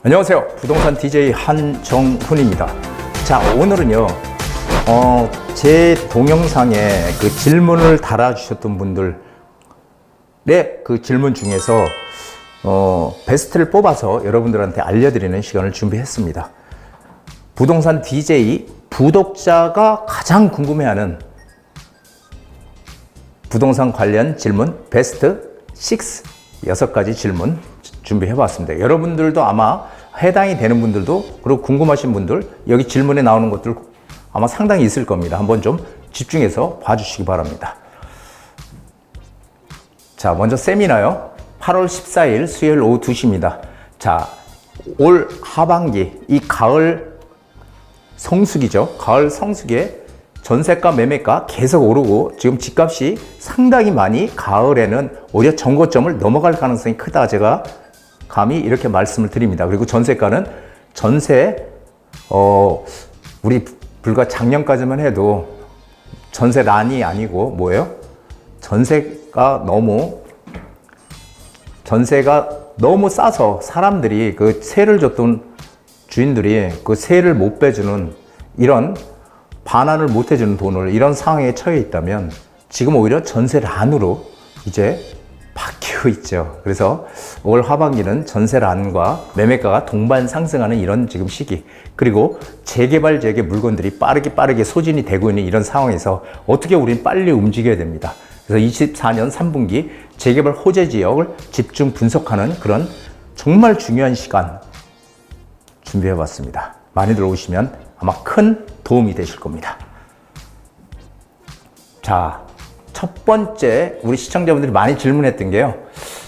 안녕하세요. 부동산 DJ 한정훈입니다. 자, 오늘은요, 제 동영상에 그 질문을 달아주셨던 분들의 그 질문 중에서 베스트를 뽑아서 여러분들한테 알려드리는 시간을 준비했습니다. 부동산 DJ 구독자가 가장 궁금해하는 부동산 관련 질문 베스트 6가지 질문 준비해봤습니다. 여러분들도 아마 해당이 되는 분들도 그리고 궁금하신 분들 여기 질문에 나오는 것들 아마 상당히 있을 겁니다. 한번 좀 집중해서 봐주시기 바랍니다. 자, 먼저 세미나요. 8월 14일 수요일 오후 2시입니다. 자, 올 하반기 이 가을 성수기죠. 가을 성수기에 전세가 매매가 계속 오르고 지금 집값이 상당히 많이 가을에는 오히려 정고점을 넘어갈 가능성이 크다. 제가 감히 이렇게 말씀을 드립니다. 그리고 전세가는 우리 불과 작년까지만 해도 전세난이 아니고 뭐예요? 전세가 너무 싸서 사람들이 그 세를 줬던 주인들이 그 세를 못 빼주는 이런 반환을 못 해주는 돈을 이런 상황에 처해 있다면 지금 오히려 전세난으로 이제 바뀌고 있죠. 그래서 올 하반기는 전세난과 매매가가 동반 상승하는 이런 지금 시기, 그리고 재개발 재개 물건들이 빠르게 소진이 되고 있는 이런 상황에서 어떻게 우리는 빨리 움직여야 됩니다. 그래서 24년 3분기 재개발 호재 지역을 집중 분석하는 그런 정말 중요한 시간 준비해 봤습니다. 많이들 오시면 아마 큰 도움이 되실 겁니다. 자, 첫 번째 우리 시청자분들이 많이 질문했던 게요.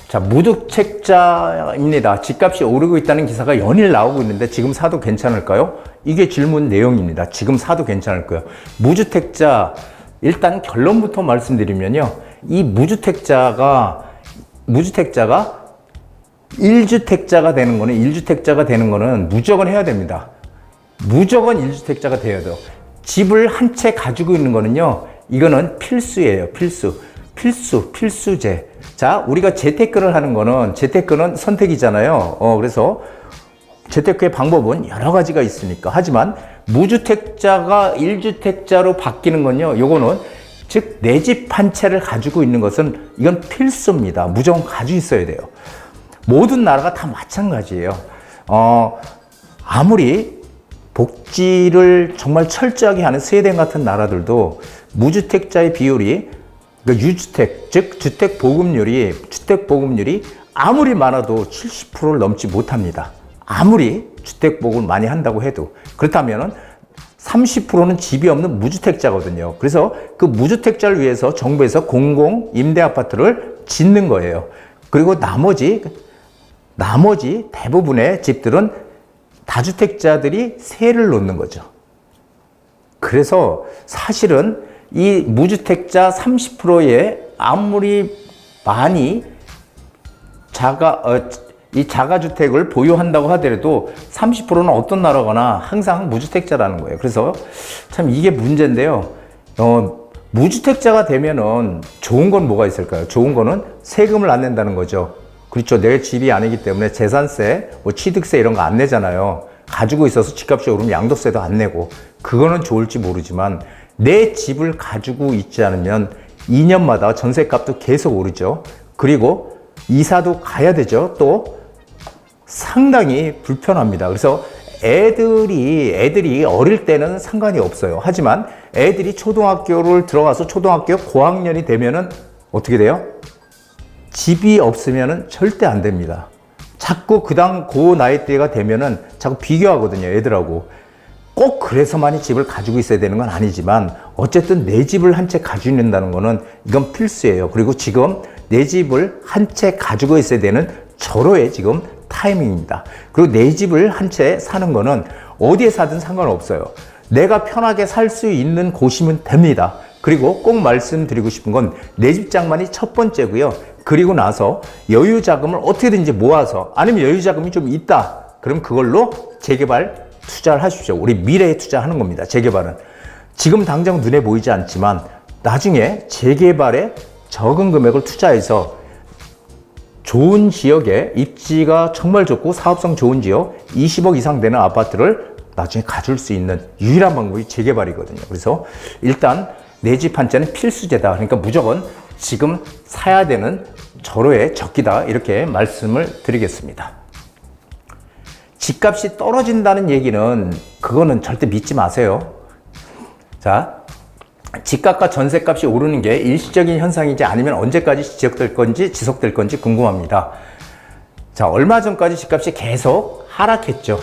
자, 무주택자입니다. 집값이 오르고 있다는 기사가 연일 나오고 있는데 지금 사도 괜찮을까요? 이게 질문 내용입니다. 지금 사도 괜찮을까요? 무주택자, 일단 결론부터 말씀드리면요. 이 무주택자가 1주택자가 되는 거는 무조건 해야 됩니다. 무조건 1주택자가 돼야 돼요. 집을 한 채 가지고 있는 거는요. 이거는 필수예요. 필수제. 자, 우리가 재테크를 하는 거는 재테크는 선택이잖아요. 그래서 재테크의 방법은 여러 가지가 있으니까. 하지만 무주택자가 1주택자로 바뀌는 건요. 요거는 즉 내 집 한 채를 가지고 있는 것은 이건 필수입니다. 무조건 가지고 있어야 돼요. 모든 나라가 다 마찬가지예요. 아무리 복지를 정말 철저하게 하는 스웨덴 같은 나라들도 무주택자의 비율이, 그러니까 유주택, 즉 주택 보급률이 아무리 많아도 70%를 넘지 못합니다. 아무리 주택 보급을 많이 한다고 해도. 그렇다면은 30%는 집이 없는 무주택자거든요. 그래서 그 무주택자를 위해서 정부에서 공공 임대 아파트를 짓는 거예요. 그리고 나머지 대부분의 집들은 다주택자들이 세를 놓는 거죠. 그래서 사실은 이 무주택자 30%에 아무리 많이 자가주택을 보유한다고 하더라도 30%는 어떤 나라거나 항상 무주택자라는 거예요. 그래서 참 이게 문제인데요. 무주택자가 되면은 좋은 건 뭐가 있을까요? 좋은 거는 세금을 안 낸다는 거죠. 그렇죠. 내 집이 아니기 때문에 재산세, 취득세 이런 거 안 내잖아요. 가지고 있어서 집값이 오르면 양도세도 안 내고. 그거는 좋을지 모르지만 내 집을 가지고 있지 않으면 2년마다 전세값도 계속 오르죠. 그리고 이사도 가야 되죠. 또 상당히 불편합니다. 그래서 애들이 어릴 때는 상관이 없어요. 하지만 애들이 초등학교를 들어가서 초등학교 고학년이 되면은 어떻게 돼요? 집이 없으면은 절대 안 됩니다. 자꾸 그 나이대가 되면은 자꾸 비교하거든요, 애들하고. 꼭 그래서만이 집을 가지고 있어야 되는 건 아니지만 어쨌든 내 집을 한 채 가지고 있는다는 거는 이건 필수예요. 그리고 지금 내 집을 한 채 가지고 있어야 되는 절호의 지금 타이밍입니다. 그리고 내 집을 한 채 사는 거는 어디에 사든 상관없어요. 내가 편하게 살 수 있는 곳이면 됩니다. 그리고 꼭 말씀드리고 싶은 건 내 집 장만이 첫 번째고요. 그리고 나서 여유 자금을 어떻게든지 모아서, 아니면 여유 자금이 좀 있다. 그럼 그걸로 재개발 투자를 하십시오. 우리 미래에 투자하는 겁니다. 재개발은. 지금 당장 눈에 보이지 않지만 나중에 재개발에 적은 금액을 투자해서 좋은 지역에 입지가 정말 좋고 사업성 좋은 지역 20억 이상 되는 아파트를 나중에 가질 수 있는 유일한 방법이 재개발이거든요. 그래서 일단 내 집 한 채는 필수제다. 그러니까 무조건 지금 사야 되는 절호의 적기다. 이렇게 말씀을 드리겠습니다. 집값이 떨어진다는 얘기는 그거는 절대 믿지 마세요. 자, 집값과 전세값이 오르는 게 일시적인 현상인지 아니면 언제까지 지속될 건지 궁금합니다. 자, 얼마 전까지 집값이 계속 하락했죠.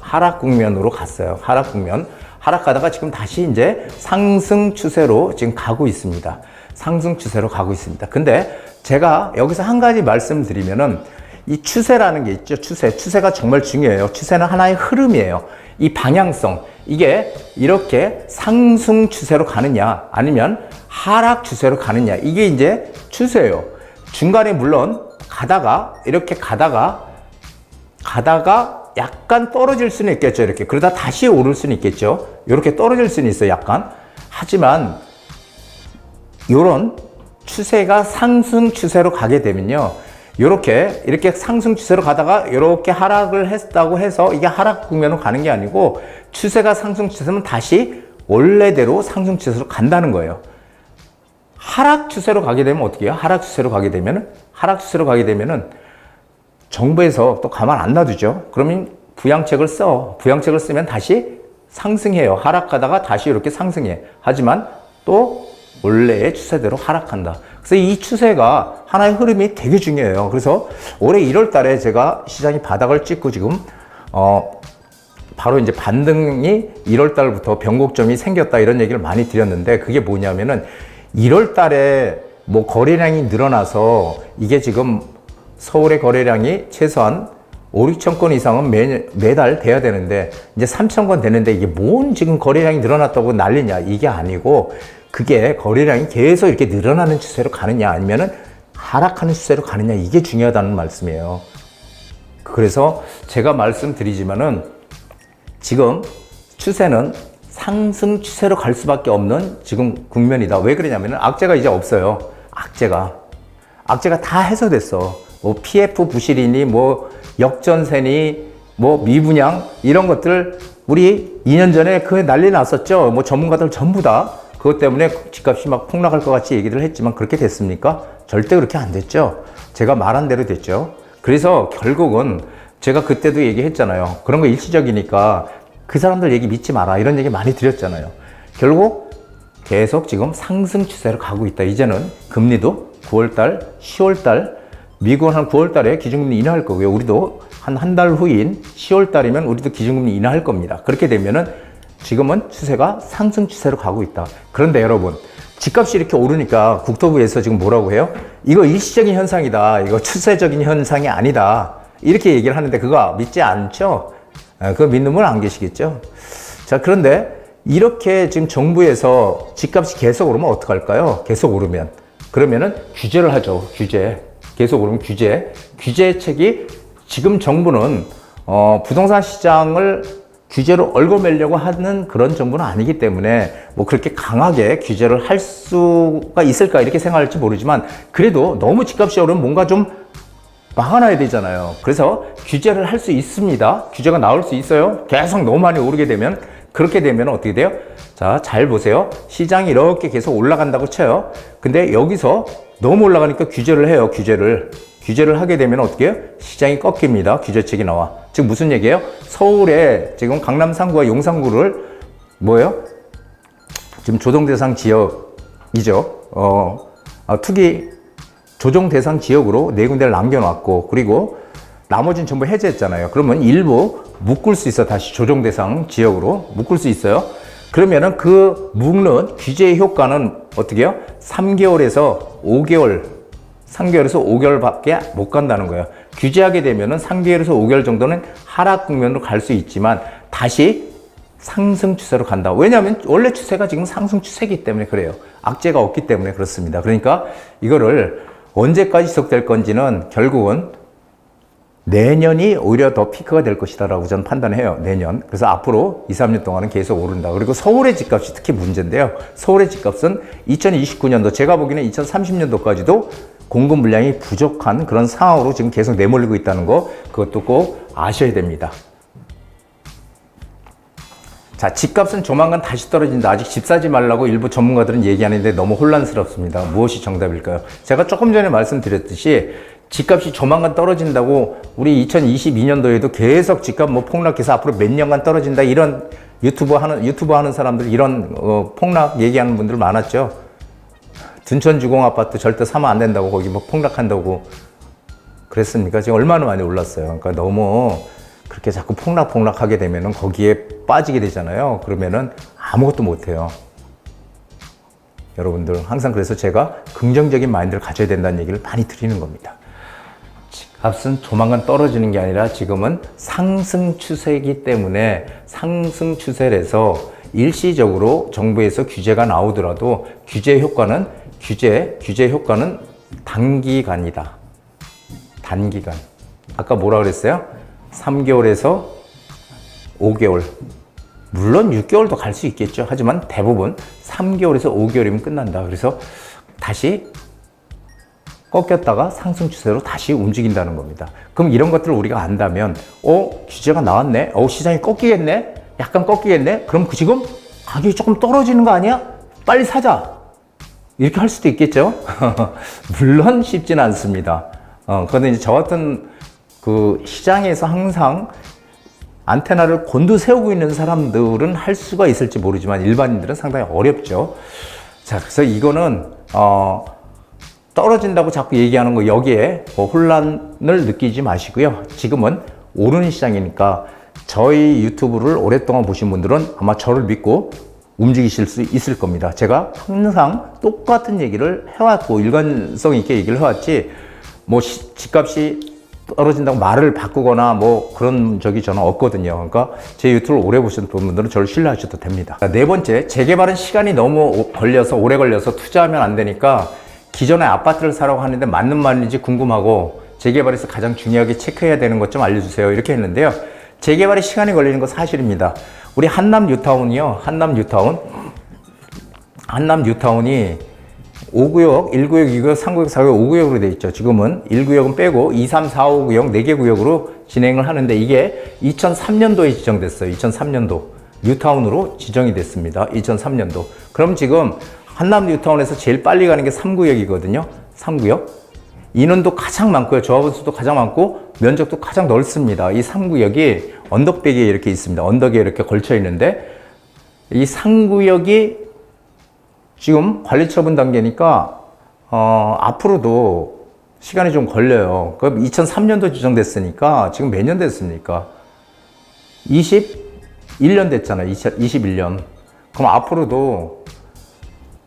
하락 국면으로 갔어요. 하락 국면. 하락하다가 지금 다시 이제 상승 추세로 지금 가고 있습니다. 상승 추세로 가고 있습니다. 근데 제가 여기서 한 가지 말씀드리면은 이 추세라는 게 있죠. 추세가 정말 중요해요. 추세는 하나의 흐름이에요. 이 방향성, 이게 이렇게 상승 추세로 가느냐 아니면 하락 추세로 가느냐, 이게 이제 추세예요. 중간에 물론 이렇게 가다가 약간 떨어질 수는 있겠죠. 이렇게 그러다 다시 오를 수는 있겠죠. 이렇게 떨어질 수는 있어요. 약간. 하지만 이런 추세가 상승 추세로 가게 되면요, 이렇게 상승 추세로 가다가 이렇게 하락을 했다고 해서 이게 하락 국면으로 가는 게 아니고, 추세가 상승 추세면 다시 원래대로 상승 추세로 간다는 거예요. 하락 추세로 가게 되면 어떻게 해요? 하락 추세로 가게 되면은 정부에서 또 가만 안 놔두죠. 그러면 부양책을 쓰면 다시 상승해요. 하락하다가 다시 이렇게 상승해. 하지만 또 원래의 추세대로 하락한다. 그래서 이 추세가 하나의 흐름이 되게 중요해요. 그래서 올해 1월 달에 제가 시장이 바닥을 찍고 지금 바로 이제 반등이 1월 달부터 변곡점이 생겼다, 이런 얘기를 많이 드렸는데, 그게 뭐냐면은 1월 달에 뭐 거래량이 늘어나서 이게 지금 서울의 거래량이 최소한 5, 6천 건 이상은 매달 돼야 되는데 이제 3천 건 되는데, 이게 뭔 지금 거래량이 늘어났다고 난리냐, 이게 아니고, 그게 거래량이 계속 이렇게 늘어나는 추세로 가느냐 아니면은 하락하는 추세로 가느냐, 이게 중요하다는 말씀이에요. 그래서 제가 말씀드리지만은 지금 추세는 상승 추세로 갈 수밖에 없는 지금 국면이다. 왜 그러냐면은 악재가 이제 없어요. 악재가 다 해소됐어. 뭐 PF 부실이니 뭐 역전세니 뭐 미분양, 이런 것들 우리 2년 전에 그 난리 났었죠. 뭐 전문가들 전부 다 그것 때문에 집값이 막 폭락할 것 같이 얘기를 했지만 그렇게 됐습니까? 절대 그렇게 안 됐죠. 제가 말한 대로 됐죠. 그래서 결국은 제가 그때도 얘기했잖아요. 그런 거 일시적이니까 그 사람들 얘기 믿지 마라, 이런 얘기 많이 드렸잖아요. 결국 계속 지금 상승 추세로 가고 있다. 이제는 금리도 9월달, 10월달, 미국은 한 9월달에 기준금리 인하할 거고요. 우리도 한 달 후인 10월달이면 우리도 기준금리 인하할 겁니다. 그렇게 되면은 지금은 추세가 상승 추세로 가고 있다. 그런데 여러분, 집값이 이렇게 오르니까 국토부에서 지금 뭐라고 해요? 이거 일시적인 현상이다. 이거 추세적인 현상이 아니다. 이렇게 얘기를 하는데 그거 믿지 않죠? 그거 믿는 분 안 계시겠죠? 자, 그런데 이렇게 지금 정부에서 집값이 계속 오르면 어떡할까요? 계속 오르면. 그러면은 규제를 하죠. 계속 오르면 규제책이, 지금 정부는 부동산 시장을 규제로 얽어매려고 하는 그런 정부는 아니기 때문에 뭐 그렇게 강하게 규제를 할 수가 있을까 이렇게 생각할지 모르지만, 그래도 너무 집값이 오르면 뭔가 좀 막아놔야 되잖아요. 그래서 규제를 할 수 있습니다. 규제가 나올 수 있어요. 계속 너무 많이 오르게 되면. 그렇게 되면 어떻게 돼요? 자, 잘 보세요. 시장이 이렇게 계속 올라간다고 쳐요. 근데 여기서 너무 올라가니까 규제를 해요. 규제를 하게 되면 어떻게 해요? 시장이 꺾입니다. 규제책이 나와. 지금 무슨 얘기예요? 서울에 지금 강남 3구와 용산 9를 뭐예요? 지금 조정 대상 지역이죠. 투기 조정 대상 지역으로 4군데를 남겨놨고, 그리고 나머지는 전부 해제했잖아요. 그러면 일부 묶을 수 있어. 다시 조정 대상 지역으로 묶을 수 있어요. 그러면은 그 묶는 규제의 효과는 어떻게 해요? 3개월에서 5개월밖에 못 간다는 거예요. 규제하게 되면은 3개월에서 5개월 정도는 하락 국면으로 갈 수 있지만 다시 상승 추세로 간다. 왜냐하면 원래 추세가 지금 상승 추세이기 때문에 그래요. 악재가 없기 때문에 그렇습니다. 그러니까 이거를 언제까지 지속될 건지는 결국은 내년이 오히려 더 피크가 될 것이다 라고 저는 판단해요. 내년. 그래서 앞으로 2, 3년 동안은 계속 오른다. 그리고 서울의 집값이 특히 문제인데요. 서울의 집값은 2029년도, 제가 보기에는 2030년도까지도 공급 물량이 부족한 그런 상황으로 지금 계속 내몰리고 있다는 거, 그것도 꼭 아셔야 됩니다. 자, 집값은 조만간 다시 떨어진다. 아직 집 사지 말라고 일부 전문가들은 얘기하는데 너무 혼란스럽습니다. 무엇이 정답일까요? 제가 조금 전에 말씀드렸듯이 집값이 조만간 떨어진다고 우리 2022년도에도 계속 집값 뭐 폭락해서 앞으로 몇 년간 떨어진다 이런 유튜브 하는 사람들 이런 폭락 얘기하는 분들 많았죠. 둔촌 주공 아파트 절대 사면 안 된다고 거기 뭐 폭락한다고 그랬습니까? 지금 얼마나 많이 올랐어요. 그러니까 너무 그렇게 자꾸 폭락하게 되면은 거기에 빠지게 되잖아요. 그러면은 아무것도 못 해요. 여러분들 항상 그래서 제가 긍정적인 마인드를 가져야 된다는 얘기를 많이 드리는 겁니다. 값은 조만간 떨어지는 게 아니라 지금은 상승 추세이기 때문에 상승 추세에서 일시적으로 정부에서 규제가 나오더라도 규제 효과는 단기간이다. 단기간. 아까 뭐라 그랬어요? 3개월에서 5개월. 물론 6개월도 갈 수 있겠죠. 하지만 대부분 3개월에서 5개월이면 끝난다. 그래서 다시 꺾였다가 상승 추세로 다시 움직인다는 겁니다. 그럼 이런 것들을 우리가 안다면, 규제가 나왔네? 시장이 꺾이겠네? 약간 꺾이겠네? 그럼 지금 가격이 조금 떨어지는 거 아니야? 빨리 사자! 이렇게 할 수도 있겠죠? 물론 쉽지는 않습니다. 그런데 이제 저 같은 그 시장에서 항상 안테나를 곤두세우고 있는 사람들은 할 수가 있을지 모르지만 일반인들은 상당히 어렵죠. 자, 그래서 이거는, 떨어진다고 자꾸 얘기하는 거 여기에 혼란을 느끼지 마시고요. 지금은 오르는 시장이니까 저희 유튜브를 오랫동안 보신 분들은 아마 저를 믿고 움직이실 수 있을 겁니다. 제가 항상 똑같은 얘기를 해왔고 일관성 있게 얘기를 해왔지 뭐 집값이 떨어진다고 말을 바꾸거나 뭐 그런 적이 저는 없거든요. 그러니까 제 유튜브를 오래 보신 분들은 저를 신뢰하셔도 됩니다. 네 번째, 재개발은 시간이 너무 오래 걸려서 투자하면 안 되니까 기존에 아파트를 사라고 하는데 맞는 말인지 궁금하고 재개발에서 가장 중요하게 체크해야 되는 것 좀 알려주세요. 이렇게 했는데요. 재개발에 시간이 걸리는 거 사실입니다. 우리 한남 뉴타운이요. 한남 뉴타운이 5구역, 1구역, 2구역, 3구역, 4구역, 5구역으로 되어 있죠. 지금은 1구역은 빼고 2, 3, 4, 5구역 4개 구역으로 진행을 하는데 이게 2003년도에 지정됐어요. 2003년도. 뉴타운으로 지정이 됐습니다. 2003년도. 그럼 지금 한남 뉴타운에서 제일 빨리 가는 게 3구역이거든요. 3구역. 인원도 가장 많고요. 조합원 수도 가장 많고 면적도 가장 넓습니다. 이 3구역이 언덕배기에 이렇게 있습니다. 언덕에 이렇게 걸쳐 있는데 이 3구역이 지금 관리 처분 단계니까 앞으로도 시간이 좀 걸려요. 그럼 2003년도 지정됐으니까 지금 몇 년 됐습니까? 21년 됐잖아요. 21년. 그럼 앞으로도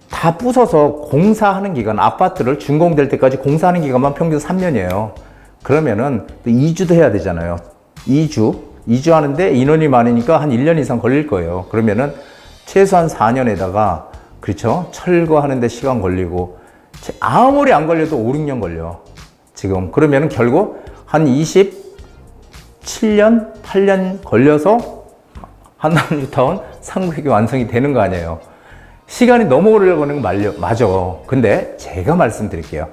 다 부숴서 공사하는 기간, 아파트를 준공될 때까지 공사하는 기간만 평균 3년이에요. 그러면은 또 2주도 해야 되잖아요. 2주 하는데 인원이 많으니까 한 1년 이상 걸릴 거예요. 그러면은 최소한 4년에다가, 그렇죠? 철거하는데 시간 걸리고, 아무리 안 걸려도 5, 6년 걸려. 지금. 그러면은 결국 한 27년, 8년 걸려서 한남 뉴타운 3구역이 완성이 되는 거 아니에요. 시간이 너무 오래 걸리는 건 맞아. 근데 제가 말씀드릴게요.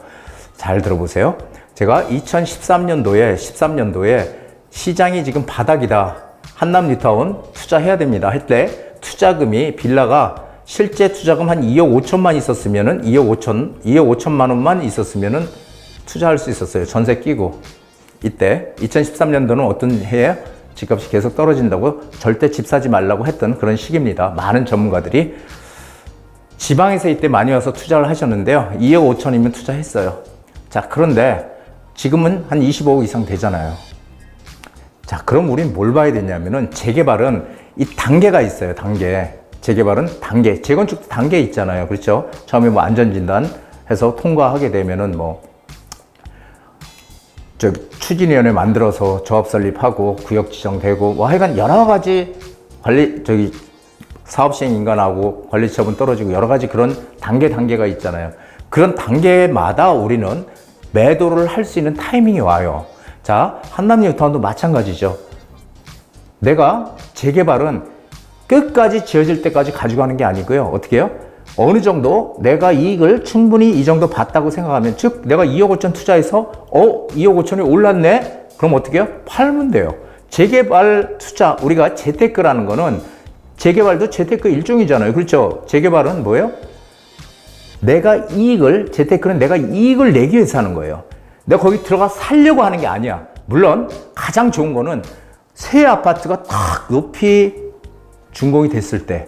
잘 들어보세요. 제가 2013년도에 시장이 지금 바닥이다. 한남 뉴타운 투자해야 됩니다. 할 때 투자금이 빌라가 실제 투자금 한 2억 5천만 있었으면은 2억 5천만 원만 있었으면은 투자할 수 있었어요. 전세 끼고. 이때 2013년도는 어떤 해에 집값이 계속 떨어진다고 절대 집 사지 말라고 했던 그런 시기입니다. 많은 전문가들이 지방에서 이때 많이 와서 투자를 하셨는데요. 2억 5천이면 투자했어요. 자, 그런데 지금은 한 25억 이상 되잖아요. 자, 그럼 우린 뭘 봐야 되냐면은 재개발은 이 단계가 있어요. 재개발은 단계. 재건축도 단계 있잖아요. 그렇죠? 처음에 뭐 안전진단 해서 통과하게 되면은 추진위원회 만들어서 조합 설립하고 구역 지정되고 뭐 하여간 여러 가지 사업 시행 인가하고 관리 처분 떨어지고 여러 가지 그런 단계가 있잖아요. 그런 단계마다 우리는 매도를 할 수 있는 타이밍이 와요. 자, 한남 뉴타운도 마찬가지죠. 내가 재개발은 끝까지 지어질 때까지 가지고 가는 게 아니고요. 어떻게 해요? 어느 정도 내가 이익을 충분히 이 정도 봤다고 생각하면, 즉 내가 2억 5천 투자해서 2억 5천이 올랐네? 그럼 어떻게 해요? 팔면 돼요. 재개발 투자, 우리가 재테크라는 거는 재개발도 재테크 일종이잖아요. 그렇죠? 재개발은 뭐예요? 재테크는 내가 이익을 내기 위해서 하는 거예요. 내가 거기 들어가 살려고 하는 게 아니야. 물론 가장 좋은 거는 새 아파트가 딱 높이 준공이 됐을 때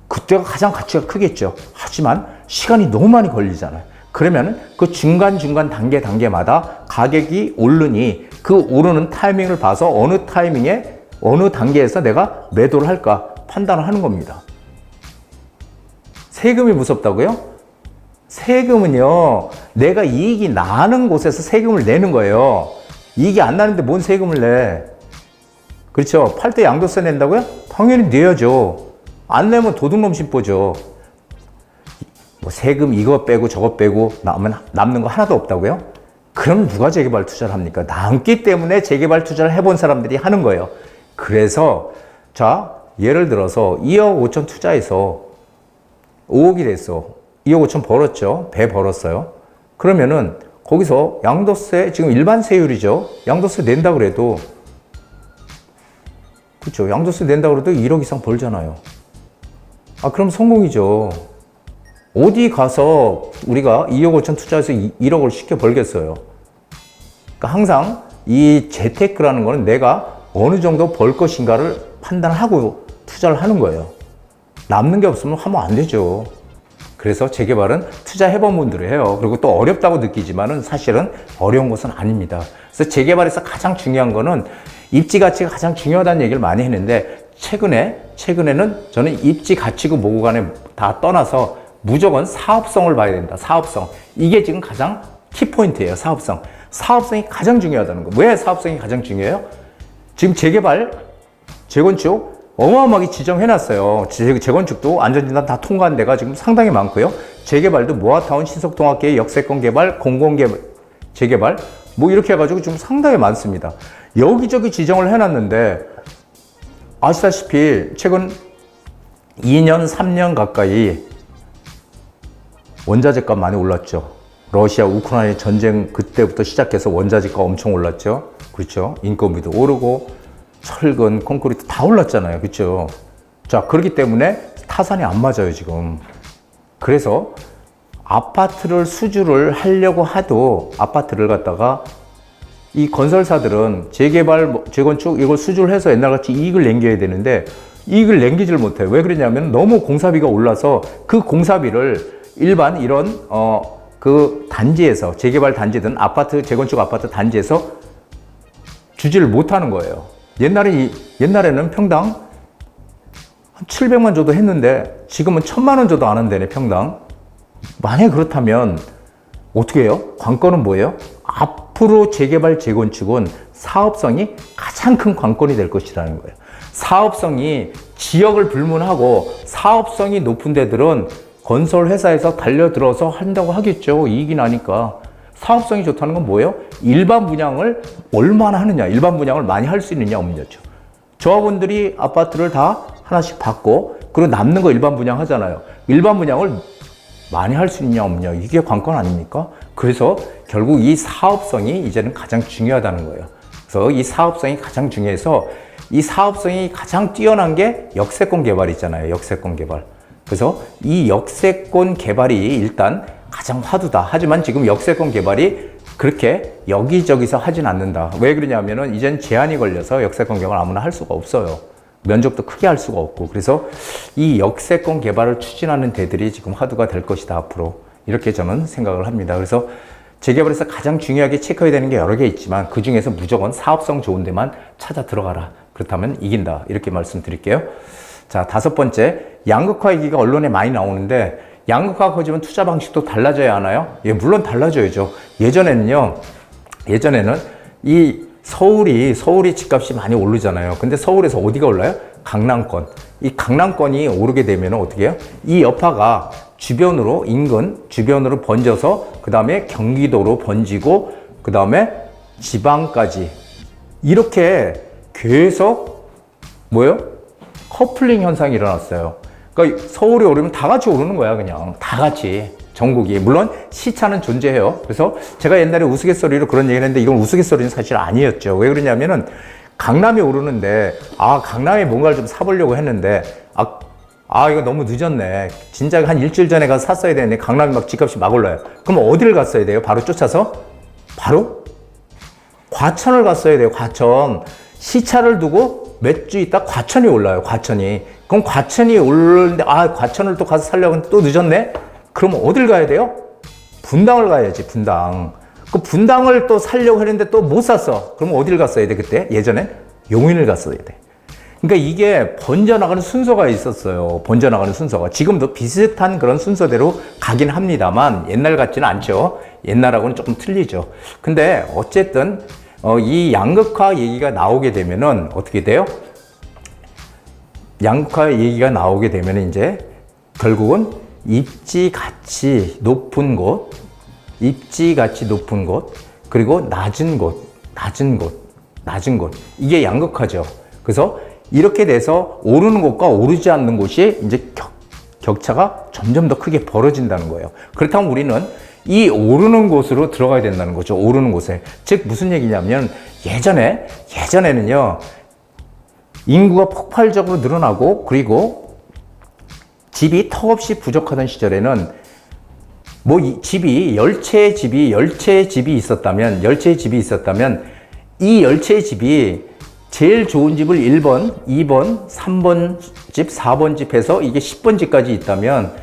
그때가 가장 가치가 크겠죠. 하지만 시간이 너무 많이 걸리잖아요. 그러면 그 중간중간 단계마다 가격이 오르니 그 오르는 타이밍을 봐서 어느 타이밍에 어느 단계에서 내가 매도를 할까 판단을 하는 겁니다. 세금이 무섭다고요? 세금은요, 내가 이익이 나는 곳에서 세금을 내는 거예요. 이익이 안 나는데 뭔 세금을 내? 그렇죠? 팔 때 양도세 낸다고요? 당연히 내야죠. 안 내면 도둑놈 심보죠. 뭐 세금 이거 빼고 저거 빼고 남는 거 하나도 없다고요? 그럼 누가 재개발 투자를 합니까? 남기 때문에 재개발 투자를 해본 사람들이 하는 거예요. 그래서 자, 예를 들어서 2억 5천 투자해서 5억이 됐어. 2억 5천 벌었죠. 배 벌었어요. 그러면은 거기서 양도세, 지금 일반 세율이죠. 양도세 낸다 그래도, 그렇죠. 양도세 낸다 그래도 1억 이상 벌잖아요. 그럼 성공이죠. 어디 가서 우리가 2억 5천 투자해서 1억을 쉽게 벌겠어요. 그러니까 항상 이 재테크라는 거는 내가 어느 정도 벌 것인가를 판단하고 투자를 하는 거예요. 남는 게 없으면 하면 안 되죠. 그래서 재개발은 투자해본 분들이 해요. 그리고 또 어렵다고 느끼지만은 사실은 어려운 것은 아닙니다. 그래서 재개발에서 가장 중요한 거는 입지 가치가 가장 중요하다는 얘기를 많이 했는데, 최근에는 저는 입지 가치고 뭐고 간에 다 떠나서 무조건 사업성을 봐야 된다. 사업성. 이게 지금 가장 키포인트예요. 사업성. 사업성이 가장 중요하다는 거. 왜 사업성이 가장 중요해요? 지금 재개발, 재건축 어마어마하게 지정해놨어요. 재건축도 안전진단 다 통과한 데가 지금 상당히 많고요. 재개발도 모아타운, 신속통합계획, 역세권 개발, 공공개발, 재개발 뭐 이렇게 해가지고 좀 상당히 많습니다. 여기저기 지정을 해놨는데 아시다시피 최근 2년, 3년 가까이 원자재 값 많이 올랐죠. 러시아, 우크라이나 전쟁 그때부터 시작해서 원자재 값 엄청 올랐죠. 그렇죠. 인건비도 오르고 철근, 콘크리트 다 올랐잖아요. 그렇죠. 자, 그렇기 때문에 타산이 안 맞아요, 지금. 그래서 아파트를 수주를 하려고 해도 아파트를 갖다가 이 건설사들은 재개발, 재건축 이걸 수주를 해서 옛날같이 이익을 남겨야 되는데 이익을 남기질 못해요. 왜 그러냐면 너무 공사비가 올라서 그 공사비를 일반 이런 그 단지에서, 재개발 단지든 아파트, 재건축 아파트 단지에서 주지를 못하는 거예요. 옛날에는 평당 한 700만 줘도 했는데 지금은 1000만 원 줘도 안 한다네, 평당. 만약에 그렇다면 어떻게 해요? 관건은 뭐예요? 앞으로 재개발, 재건축은 사업성이 가장 큰 관건이 될 것이라는 거예요. 사업성이 지역을 불문하고 사업성이 높은 데들은 건설회사에서 달려들어서 한다고 하겠죠. 이익이 나니까. 사업성이 좋다는 건 뭐예요? 일반 분양을 얼마나 하느냐, 일반 분양을 많이 할 수 있느냐 없느냐죠. 조합원들이 아파트를 다 하나씩 받고 그리고 남는 거 일반 분양 하잖아요. 일반 분양을 많이 할 수 있냐 없냐, 이게 관건 아닙니까? 그래서 결국 이 사업성이 이제는 가장 중요하다는 거예요. 그래서 이 사업성이 가장 중요해서 이 사업성이 가장 뛰어난 게 역세권 개발이잖아요. 역세권 개발. 그래서 이 역세권 개발이 일단 가장 화두다. 하지만 지금 역세권 개발이 그렇게 여기저기서 하진 않는다. 왜 그러냐면은 이젠 제한이 걸려서 역세권 개발 아무나 할 수가 없어요. 면적도 크게 할 수가 없고. 그래서 이 역세권 개발을 추진하는 데들이 지금 화두가 될 것이다, 앞으로. 이렇게 저는 생각을 합니다. 그래서 재개발에서 가장 중요하게 체크해야 되는 게 여러 개 있지만 그 중에서 무조건 사업성 좋은 데만 찾아 들어가라. 그렇다면 이긴다. 이렇게 말씀드릴게요. 자, 5번째. 양극화 얘기가 언론에 많이 나오는데 양극화가 커지면 투자 방식도 달라져야 하나요? 예, 물론 달라져야죠. 예전에는 이 서울이 집값이 많이 오르잖아요. 근데 서울에서 어디가 올라요? 강남권. 이 강남권이 오르게 되면 어떻게 해요? 이 여파가 주변으로, 인근 주변으로 번져서 그 다음에 경기도로 번지고 그 다음에 지방까지 이렇게 계속 뭐예요? 커플링 현상이 일어났어요. 그러니까 서울이 오르면 다 같이 오르는 거야, 그냥. 다 같이. 전국이. 물론 시차는 존재해요. 그래서 제가 옛날에 우스갯소리로 그런 얘기를 했는데 이건 우스갯소리는 사실 아니었죠. 왜 그러냐면은 강남이 오르는데 강남에 뭔가를 좀 사보려고 했는데 이거 너무 늦었네. 진짜 한 일주일 전에 가서 샀어야 되는데 강남이 막 집값이 막 올라요. 그럼 어디를 갔어야 돼요? 바로 쫓아서? 바로 과천을 갔어야 돼요. 과천. 시차를 두고 몇 주 있다 과천이 올라요. 과천이. 그럼 과천이 오르는데 과천을 또 가서 살려고 했는데 또 늦었네? 그럼 어딜 가야 돼요? 분당을 가야지. 분당. 그 분당을 또 살려고 했는데 또 못 샀어. 그럼 어딜 갔어야 돼? 그때? 예전엔 용인을 갔어야 돼. 그러니까 이게 번져나가는 순서가 있었어요. 번져나가는 순서가. 지금도 비슷한 그런 순서대로 가긴 합니다만 옛날 같지는 않죠. 옛날하고는 조금 틀리죠. 근데 어쨌든 이 양극화 얘기가 나오게 되면은 어떻게 돼요? 양극화 얘기가 나오게 되면 이제 결국은 입지 가치 높은 곳, 그리고 낮은 곳. 이게 양극화죠. 그래서 이렇게 돼서 오르는 곳과 오르지 않는 곳이 이제 격차가 점점 더 크게 벌어진다는 거예요. 그렇다면 우리는 이 오르는 곳으로 들어가야 된다는 거죠. 오르는 곳에. 즉 무슨 얘기냐면 예전에는요. 인구가 폭발적으로 늘어나고 그리고 집이 턱없이 부족하던 시절에는 이 집이 열채의 집이 있었다면 이 열채의 집이 제일 좋은 집을 1번, 2번, 3번 집, 4번 집 해서 이게 10번 집까지 있다면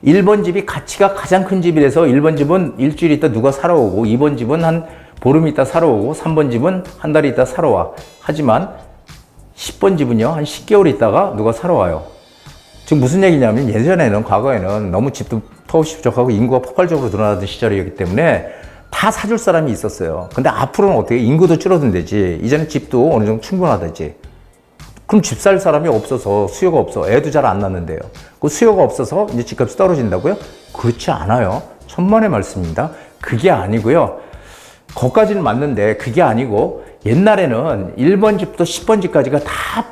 1번 집이 가치가 가장 큰 집이라서 1번 집은 일주일 있다 누가 사러 오고 2번 집은 한 보름 있다 사러 오고 3번 집은 한 달 있다 사러 와. 하지만 10번 집은요 한 10개월 있다가 누가 사러 와요. 지금 무슨 얘기냐면 과거에는 너무 집도 턱없이 부족하고 인구가 폭발적으로 늘어나던 시절이었기 때문에 다 사줄 사람이 있었어요. 근데 앞으로는 어떻게 인구도 줄어든대지. 이제는 집도 어느 정도 충분하다지. 그럼 집 살 사람이 없어서 수요가 없어. 애도 잘 안 낳는데요. 그 수요가 없어서 이제 집값이 떨어진다고요? 그렇지 않아요. 천만의 말씀입니다. 그게 아니고요. 거기까지는 맞는데 그게 아니고 옛날에는 1번 집부터 10번 집까지가 다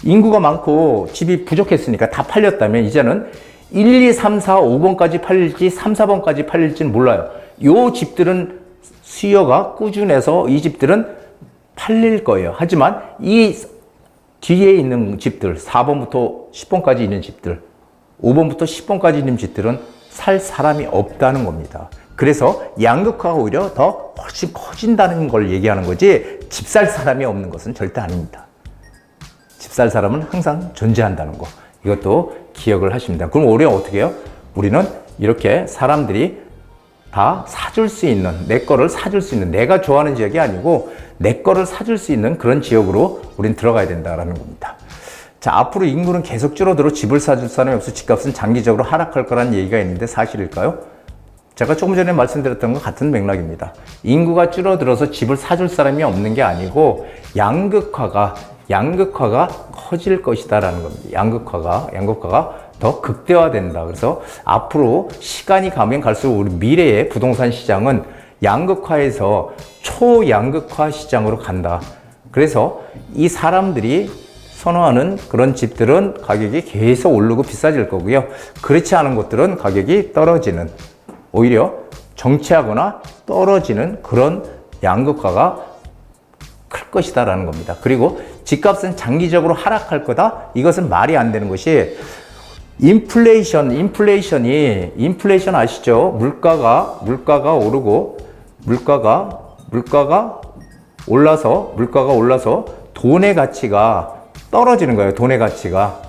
인구가 많고 집이 부족했으니까 다 팔렸다면 이제는 1, 2, 3, 4, 5번까지 팔릴지 3, 4번까지 팔릴지는 몰라요. 요 집들은 수요가 꾸준해서 이 집들은 팔릴 거예요. 하지만 이 뒤에 있는 집들, 4번부터 10번까지 있는 집들, 5번부터 10번까지 있는 집들은 살 사람이 없다는 겁니다. 그래서 양극화가 오히려 더 훨씬 커진다는 걸 얘기하는 거지 집 살 사람이 없는 것은 절대 아닙니다. 집 살 사람은 항상 존재한다는 거. 이것도 기억을 하십니다. 그럼 올해 어떻게 해요? 우리는 이렇게 사람들이 다 사줄 수 있는, 내 거를 사줄 수 있는, 내가 좋아하는 지역이 아니고 내 거를 사줄 수 있는 그런 지역으로 우린 들어가야 된다는 겁니다. 자, 앞으로 인구는 계속 줄어들어 집을 사줄 사람이 없어 집값은 장기적으로 하락할 거라는 얘기가 있는데 사실일까요? 제가 조금 전에 말씀드렸던 것 같은 맥락입니다. 인구가 줄어들어서 집을 사줄 사람이 없는 게 아니고 양극화가 커질 것이다라는 겁니다. 양극화가 더 극대화된다. 그래서 앞으로 시간이 가면 갈수록 우리 미래의 부동산 시장은 양극화에서 초양극화 시장으로 간다. 그래서 이 사람들이 선호하는 그런 집들은 가격이 계속 오르고 비싸질 거고요. 그렇지 않은 곳들은 가격이 떨어지는, 오히려 정체하거나 떨어지는 그런 양극화가 클 것이다라는 겁니다. 그리고 집값은 장기적으로 하락할 거다? 이것은 말이 안 되는 것이 인플레이션 아시죠? 물가가 오르고 물가가 올라서 돈의 가치가 떨어지는 거예요. 돈의 가치가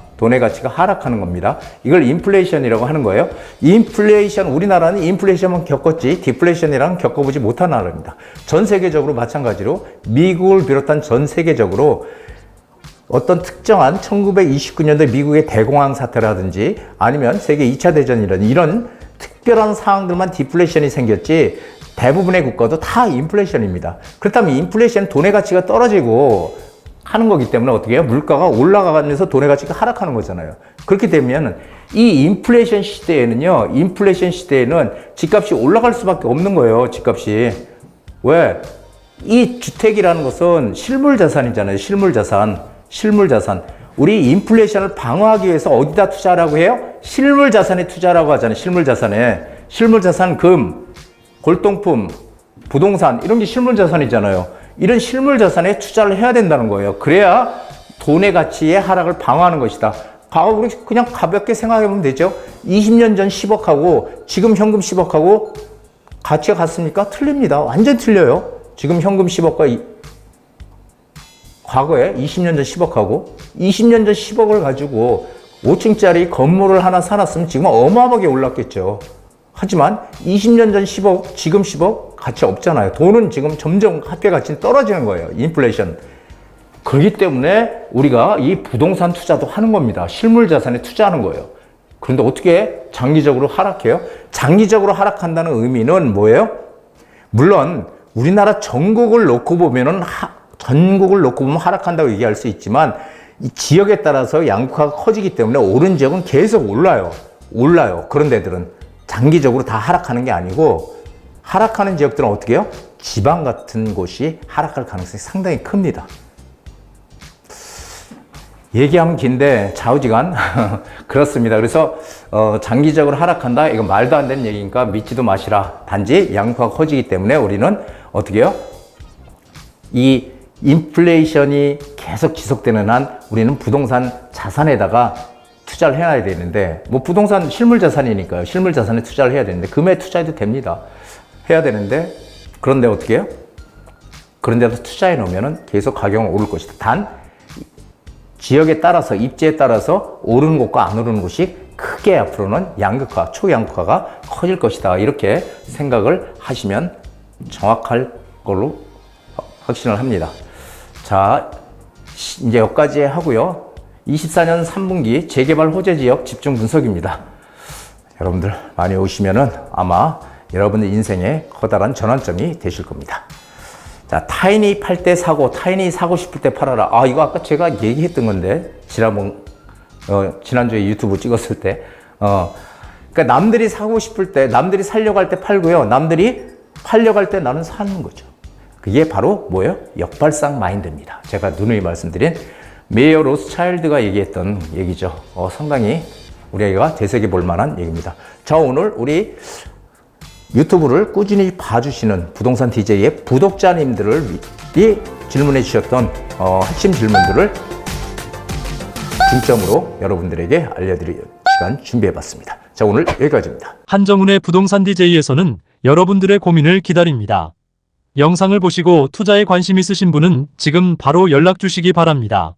하락하는 겁니다. 이걸 인플레이션이라고 하는 거예요. 우리나라는 인플레이션만 겪었지 디플레이션이랑 겪어보지 못한 나라입니다. 전 세계적으로 마찬가지로 미국을 비롯한 전 세계적으로 어떤 특정한 1929년도 미국의 대공황 사태라든지 아니면 세계 2차 대전이라는 이런 특별한 상황들만 디플레이션이 생겼지 대부분의 국가도 다 인플레이션입니다. 그렇다면 인플레이션은 돈의 가치가 떨어지고 하는 거기 때문에 어떻게 해요? 물가가 올라가면서 돈의 가치가 하락하는 거잖아요. 그렇게 되면 이 인플레이션 시대에는 집값이 올라갈 수밖에 없는 거예요. 집값이. 왜? 이 주택이라는 것은 실물 자산이잖아요. 실물 자산. 우리 인플레이션을 방어하기 위해서 어디다 투자하라고 해요? 실물 자산에 투자라고 하잖아요. 실물 자산에. 실물 자산, 금, 골동품, 부동산 이런 게 실물 자산이잖아요. 이런 실물 자산에 투자를 해야 된다는 거예요. 그래야 돈의 가치의 하락을 방어하는 것이다. 우리 그냥 가볍게 생각해 보면 되죠. 20년 전 10억하고 지금 현금 10억하고 가치가 같습니까? 틀립니다. 완전 틀려요. 지금 현금 10억과 과거에 20년 전 10억하고 20년 전 10억을 가지고 5층짜리 건물을 하나 사놨으면 지금 어마어마하게 올랐겠죠. 하지만 20년 전 10억, 지금 10억 가치 없잖아요. 돈은 지금 점점 화폐 가치는 떨어지는 거예요. 인플레이션. 그렇기 때문에 우리가 이 부동산 투자도 하는 겁니다. 실물 자산에 투자하는 거예요. 그런데 어떻게 장기적으로 하락해요? 장기적으로 하락한다는 의미는 뭐예요? 물론 우리나라 전국을 놓고 보면 하락한다고 얘기할 수 있지만 이 지역에 따라서 양극화가 커지기 때문에 오른 지역은 계속 올라요. 그런 데들은 장기적으로 다 하락하는 게 아니고 하락하는 지역들은 어떻게 해요? 지방 같은 곳이 하락할 가능성이 상당히 큽니다. 얘기하면 긴데 좌우지간 그렇습니다. 그래서 장기적으로 하락한다 이건 말도 안 되는 얘기니까 믿지도 마시라. 단지 양극화가 커지기 때문에 우리는 어떻게 해요? 이 인플레이션이 계속 지속되는 한 우리는 부동산 자산에다가 투자를 해야 되는데 뭐 부동산 실물 자산이니까요. 실물 자산에 투자를 해야 되는데 금에 투자해도 됩니다. 해야 되는데 그런데 어떻게 해요? 그런데도 투자해 놓으면 계속 가격은 오를 것이다. 단 지역에 따라서 입지에 따라서 오르는 곳과 안 오르는 곳이 크게 앞으로는 양극화, 초양극화가 커질 것이다. 이렇게 생각을 하시면 정확할 걸로 확신을 합니다. 자, 이제 여기까지 하고요. 24년 3분기 재개발 호재 지역 집중 분석입니다. 여러분들 많이 오시면은 아마 여러분들 인생에 커다란 전환점이 되실 겁니다. 자, 타인이 팔 때 사고, 타인이 사고 싶을 때 팔아라. 이거 아까 제가 얘기했던 건데, 지난주에 유튜브 찍었을 때. 그러니까 남들이 사고 싶을 때, 남들이 살려고 할 때 팔고요. 남들이 팔려고 할 때 나는 사는 거죠. 그게 바로 뭐예요? 역발상 마인드입니다. 제가 누누이 말씀드린 메이어 로스차일드가 얘기했던 얘기죠. 상당히 우리가 되새겨 볼 만한 얘기입니다. 자, 오늘 우리 유튜브를 꾸준히 봐주시는 부동산 DJ의 구독자님들이 질문해 주셨던 핵심 질문들을 중점으로 여러분들에게 알려드릴 시간 준비해 봤습니다. 자, 오늘 여기까지입니다. 한정훈의 부동산 DJ에서는 여러분들의 고민을 기다립니다. 영상을 보시고 투자에 관심 있으신 분은 지금 바로 연락 주시기 바랍니다.